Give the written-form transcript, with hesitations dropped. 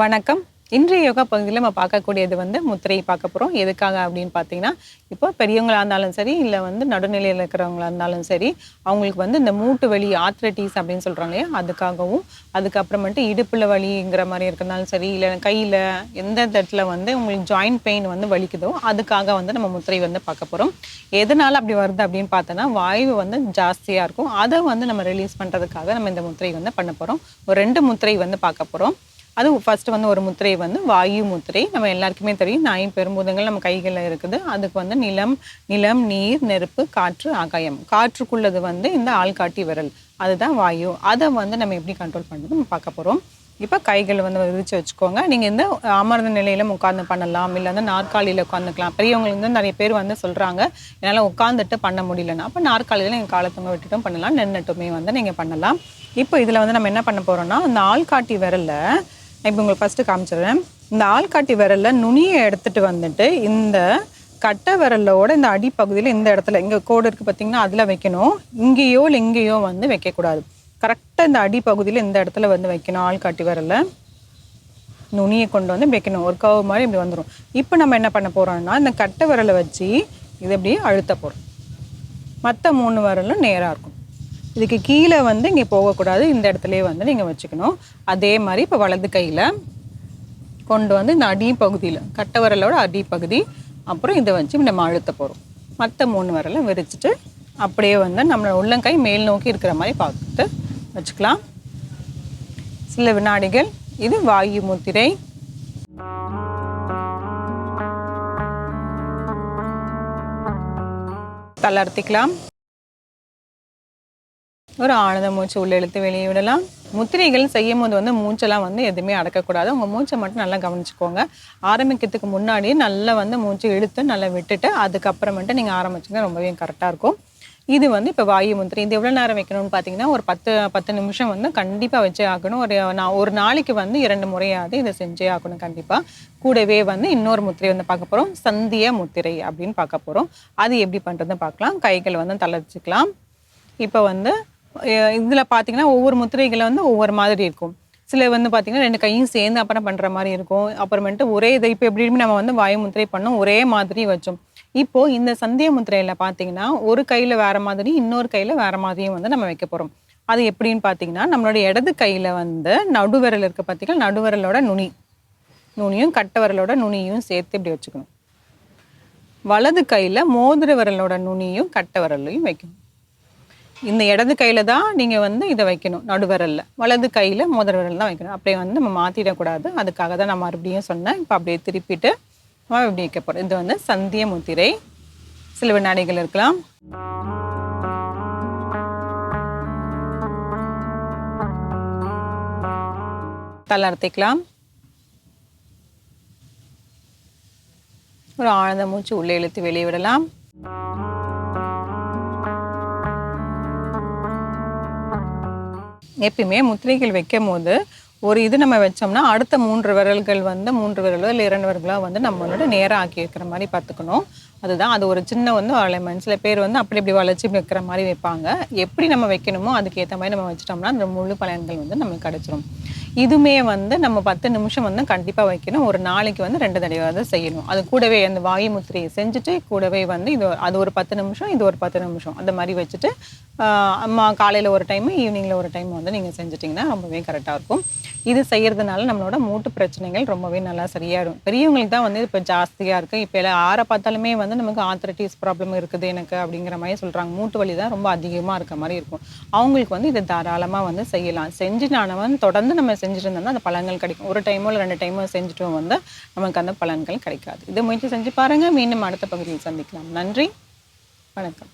வணக்கம். இன்றைய யோகா பகுதியில் நம்ம பார்க்கக்கூடியது முத்திரை பார்க்க போகிறோம். எதுக்காக அப்படின்னு பார்த்தீங்கன்னா, இப்போ பெரியவங்களா இருந்தாலும் சரி, இல்லை நடுநிலையில் இருக்கிறவங்களா இருந்தாலும் சரி, அவங்களுக்கு இந்த மூட்டு வலி ஆர்த்ரைட்டிஸ் அப்படின்னு சொல்கிறாங்க இல்லையா, அதுக்காகவும், அதுக்கப்புறமேட்டு இடுப்பில் வலிங்கிற மாதிரி இருக்கிறனாலும் சரி, இல்லை கையில் எந்த இடத்துல உங்களுக்கு ஜாயிண்ட் பெயின் வலிக்குதோ, அதுக்காக நம்ம முத்திரை பார்க்க போகிறோம். எதனால் அப்படி வருது அப்படின்னு பார்த்தோன்னா, வாயு ஜாஸ்தியாக இருக்கும். அதை நம்ம ரிலீஸ் பண்ணுறதுக்காக நம்ம இந்த முத்திரை பண்ண போகிறோம். ஒரு 2 முத்திரை பார்க்க போகிறோம். அது ஃபர்ஸ்ட் ஒரு முத்திரை வாயு முத்திரை. நம்ம எல்லாருக்குமே தெரியும், 5 பெரும்பூதங்கள் நம்ம கைகளில் இருக்குது. அதுக்கு நிலம், நீர், நெருப்பு, காற்று, ஆகாயம். காற்றுக்குள்ளது இந்த ஆள்காட்டி விரல், அதுதான் வாயு. அதை நம்ம எப்படி கண்ட்ரோல் பண்ணுறது நம்ம பார்க்க போகிறோம். இப்போ கைகள் விரிச்சு வச்சுக்கோங்க. நீங்கள் இந்த அமர்ந்த நிலையில் உட்காந்து பண்ணலாம், இல்லை நாற்காலியில் உட்காந்துக்கலாம். பெரியவங்களுக்கு நிறைய பேர் சொல்கிறாங்க, என்னால் உட்காந்துட்டு பண்ண முடியலன்னா, அப்போ நாற்காலியில் நீங்கள் காலத்தவங்க விட்டுட்டும் பண்ணலாம், நின்றுட்டுமே நீங்கள் பண்ணலாம். இப்போ இதில் நம்ம என்ன பண்ண போகிறோம்னா, அந்த ஆள்காட்டி விரலில் இப்போ உங்களுக்கு ஃபஸ்ட்டு காமிச்சிடுறேன். இந்த ஆள்காட்டி விரலில் நுனியை எடுத்துகிட்டு வந்துட்டு இந்த கட்டை விரலோட இந்த அடிப்பகுதியில் இந்த இடத்துல இங்கே கோடு இருக்குது பார்த்தீங்கன்னா, அதில் வைக்கணும். இங்கேயோ இல்லை இங்கேயோ வைக்கக்கூடாது. கரெக்டாக இந்த அடிப்பகுதியில் இந்த இடத்துல வைக்கணும். ஆள்காட்டி விரலில் நுனியை கொண்டு வைக்கணும். ஒரு கவு மாதிரி இப்படி வந்துடும். இப்போ நம்ம என்ன பண்ண போகிறோம்னா, இந்த கட்டை விரலை வச்சு இதை அப்படியே அழுத்த போகிறோம். மற்ற 3 விரலும் நேராக இருக்கும். இதுக்கு கீழே இங்கே போகக்கூடாது. இந்த இடத்துலையே நீங்கள் வச்சுக்கணும். அதே மாதிரி இப்போ வலது கையில் கொண்டு இந்த அடிப்பகுதியில் கட்டை விரலோட அடிப்பகுதி, அப்புறம் இதை வச்சு நம்ம அழுத்த போகிறோம். மற்ற 3 விரலை விரிச்சிட்டு அப்படியே நம்மளோட உள்ளங்கை மேல் நோக்கி இருக்கிற மாதிரி பார்த்து வச்சுக்கலாம். சில வினாடிகள். இது வாயு முத்திரை. தளர்த்திக்கலாம். ஒரு ஆனந்த மூச்சு உள்ள இழுத்து வெளியே விடலாம். முத்திரைகள் செய்யும் போது மூச்செல்லாம் எதுவுமே அடக்கக்கூடாது. உங்கள் மூச்சை மட்டும் நல்லா கவனிச்சுக்கோங்க. ஆரம்பிக்கிறதுக்கு முன்னாடியே நல்லா மூச்சு இழுத்து நல்லா விட்டுட்டு அதுக்கப்புறமேட்டு நீங்கள் ஆரம்பிச்சிங்க, ரொம்பவே கரெக்டாக இருக்கும். இது இப்போ வாயு முத்திரை. இது எவ்வளோ நேரம் வைக்கணும்னு பார்த்தீங்கன்னா, ஒரு 10 நிமிஷம் கண்டிப்பாக வச்சே ஆகணும். ஒரு நாளைக்கு 2 முறையாவது இதை செஞ்சே ஆகணும் கண்டிப்பாக. கூடவே இன்னொரு முத்திரை பார்க்க போகிறோம். சந்திய முத்திரை அப்படின்னு பார்க்க போகிறோம். அது எப்படி பண்ணுறதுன்னு பார்க்கலாம். கைகளை தளர்ச்சிக்கலாம். இப்போ இதில் பார்த்தீங்கன்னா, ஒவ்வொரு முத்திரைகளை ஒவ்வொரு மாதிரி இருக்கும். சில பார்த்தீங்கன்னா 2 கையும் சேர்ந்து அப்புறம் பண்ணுற மாதிரி இருக்கும். அப்புறமேட்டு ஒரே இதை இப்போ எப்படி நம்ம வாயு முத்திரை பண்ணோம், ஒரே மாதிரி வச்சோம். இப்போது இந்த சந்திய முத்திரையில் பார்த்தீங்கன்னா, ஒரு கையில் வேறு மாதிரி, இன்னொரு கையில் வேறு மாதிரியும் நம்ம வைக்க போகிறோம். அது எப்படின்னு பார்த்தீங்கன்னா, நம்மளோட இடது கையில் நடுவிரல் இருக்குது பார்த்தீங்கன்னா, நடுவிரலோட நுனியும் கட்டை விரலோட நுனியும் சேர்த்து இப்படி வச்சுக்கணும். வலது கையில் மோதிர விரலோட நுனியும் கட்டை விரலையும் வைக்கணும். இந்த இடது கையில் தான் நீங்கள் இதை வைக்கணும், நடுவிரலில். வலது கையில் மோதிர விரல் தான் வைக்கணும். அப்படியே நம்ம மாற்றிடக்கூடாது. அதுக்காக தான் நான் மறுபடியும் சொன்னேன். இப்போ அப்படியே திருப்பிட்டு இப்படி வைக்க போகிறோம். இது சந்திய முத்திரை. சில வினாடிகள் இருக்கலாம். தளர்த்திக்கலாம். ஒரு ஆழ்ந்த மூச்சு உள்ளே இழுத்து வெளியே விடலாம். எப்பயுமே முத்திரைகள் வைக்கும் போது ஒரு இது நம்ம வச்சோம்னா, அடுத்த 3 விரல்கள் 3 விரலோ இல்லை 2 விரல்களோ நம்மளோட நேராக ஆக்கி வைக்கிற மாதிரி பார்த்துக்கணும். அதுதான் அது ஒரு சின்ன அலைன்மெண்ட். சில பேர் அப்படி இப்படி வளைச்சி வைக்கிற மாதிரி வைப்பாங்க. எப்படி நம்ம வைக்கணுமோ அதுக்கேற்ற மாதிரி நம்ம வச்சிட்டோம்னா அந்த முழு பலன்கள் நமக்கு கிடைச்சிரும். இதுவுமே நம்ம 10 நிமிஷம் கண்டிப்பாக வைக்கணும். ஒரு நாளைக்கு 2 தடவை செய்யணும். அது கூடவே அந்த வாயு முத்திரையை செஞ்சுட்டு கூடவே இது அது ஒரு 10 நிமிஷம், இது ஒரு 10 நிமிஷம் அந்த மாதிரி வச்சுட்டு காலையில் ஒரு டைமு, ஈவினிங்கில் ஒரு டைம் நீங்கள் செஞ்சிட்டிங்கன்னா ரொம்பவே கரெக்டாக இருக்கும். இது செய்கிறதுனால நம்மளோட மூட்டு பிரச்சனைகள் ரொம்பவே நல்லா சரியாயிடும். பெரியவங்களுக்கு தான் இப்போ ஜாஸ்தியாக இருக்குது. இப்போ எல்லாம் ஆற பார்த்தாலுமே நமக்கு ஆர்த்ரைட்டிஸ் ப்ராப்ளம் இருக்குது எனக்கு அப்படிங்கிற மாதிரி சொல்கிறாங்க. மூட்டு வலி தான் ரொம்ப அதிகமாக இருக்க மாதிரி இருக்கும். அவங்களுக்கு இதை தாராளமாக செய்யலாம். செஞ்சு நான் தொடர்ந்து நம்ம செஞ்சுட்டு இருந்தோம்னா அந்த பலன்கள் கிடைக்கும். ஒரு டைமோ இல்லை 2 டைமோ செஞ்சுட்டு நமக்கு அந்த பலன்கள் கிடைக்காது. இதை முயற்சி செஞ்சு பாருங்கள். மீண்டும் அடுத்த பகுதியில் சந்திக்கலாம். நன்றி, வணக்கம்.